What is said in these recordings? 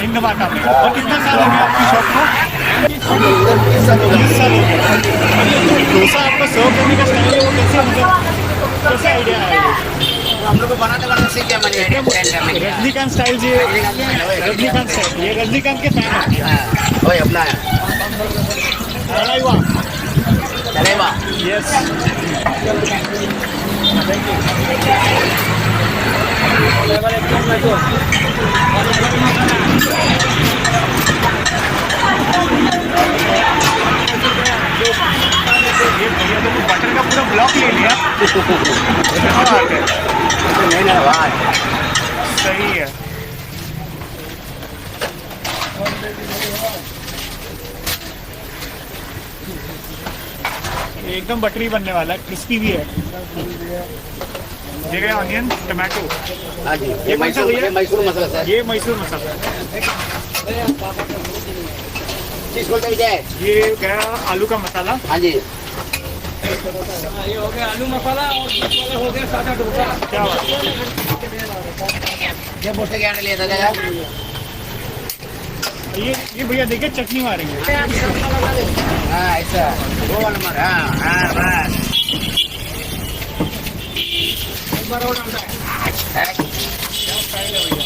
हिंदमाता में। और कितना साल हो गया आपकी शॉप को? हम लोग इधर 20 साल हो 20 गए। साल हो गया। और ये जो डोसा आपका सर्व करने का स्टाइल है वो कैसे मतलब कैसे आइडिया है ये? हम लोग को बनाते बनाते सीख गया मैंने स्टाइल करने का। रजनीकांत स्टाइल जी, रजनीकांत स्टाइल, ये रजनीकांत के फैन है भैया। हाँ, वही अपना है। अरे वाह, चलेगा। यस। ये भैया तो बटर का पूरा ब्लॉक ले लिया। क्या बात है, नहीं ना भाई। सही है। एकदम बटरी बनने वाला है, क्रिस्पी भी है। देख रहे हैं ऑनियन टमाटो। हाँ जी, ये कौन सा भैया? ये मैसूर मसाला सर। ये मैसूर मसाला है। चीज बोलते हैं जय। ये गया आलू का मसाला। हाँ जी। ये हो गया आलू मसाला और मसाला हो गया सादा डोसा। क्या बात है। ये बोलते क्या लिया था जय? ये भैया देखिए चटनी मारेंगे। हाँ ऐसा। वो वाला मार। हाँ हाँ बस। एक बार और डालता है। क्या स्टाइल है भैया।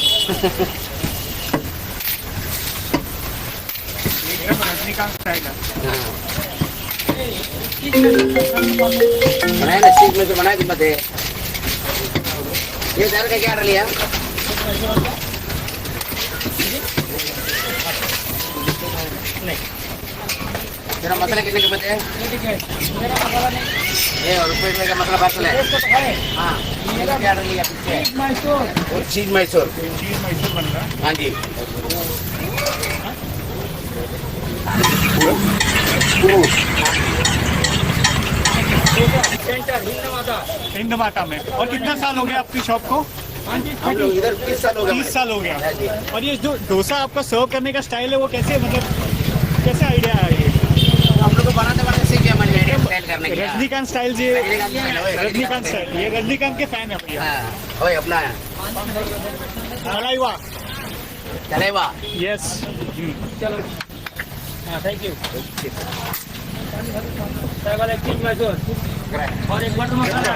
एकदम रजनीकांत स्टाइल है। बनाए ना सीख में तो बनाए मत है। ये दर का क्या लिया? तेरा मसाला कितने के बचे हैं? मेरा मसाला नहीं। ये और रुपये का मसाला बात है। हाँ, मेरा क्या लिया पीछे? मैसूर। और चीज मैसूर। चीज मैसूर बन रहा है। हाँ जी। सेंटर हिंदमाता। हिंदमाता में। और कितना साल हो गया आपकी शॉप को? हाँ जी, हम लोग इधर 30 साल हो गए। 30 साल हो गया। हाँ जी। और ये जो डोसा आपका सर्व करने का स्टाइल है वो कैसे मतलब कैसे आइडिया है ये? हम लोग को बनाते बनाते सीख गया मैंने स्टाइल करने का। रजनीकांत स्टाइल जी, रजनीकांत स्टाइल, ये रजनीकांत के फैन है भैया। हाँ, वही अपना है। अरे वाह, चलेगा। यस। चलो। हाँ थैंक यू। चाय एक चीज मैसूर और एक बटर मसाला।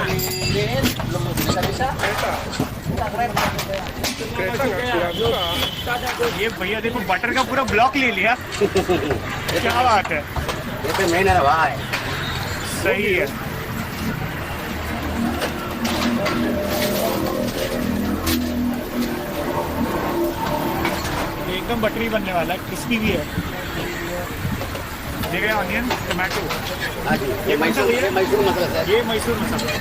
ये भैया देखो बटर का पूरा ब्लॉक ले लिया। क्या बात है, ये तो मेन है भाई। सही है। एकदम बटरी बनने वाला है, क्रिस्पी भी है। देख रहे हैं ऑनियन टमाटो। हाँ जी, ये मैसूर मसाला सर। ये मैसूर मसाला।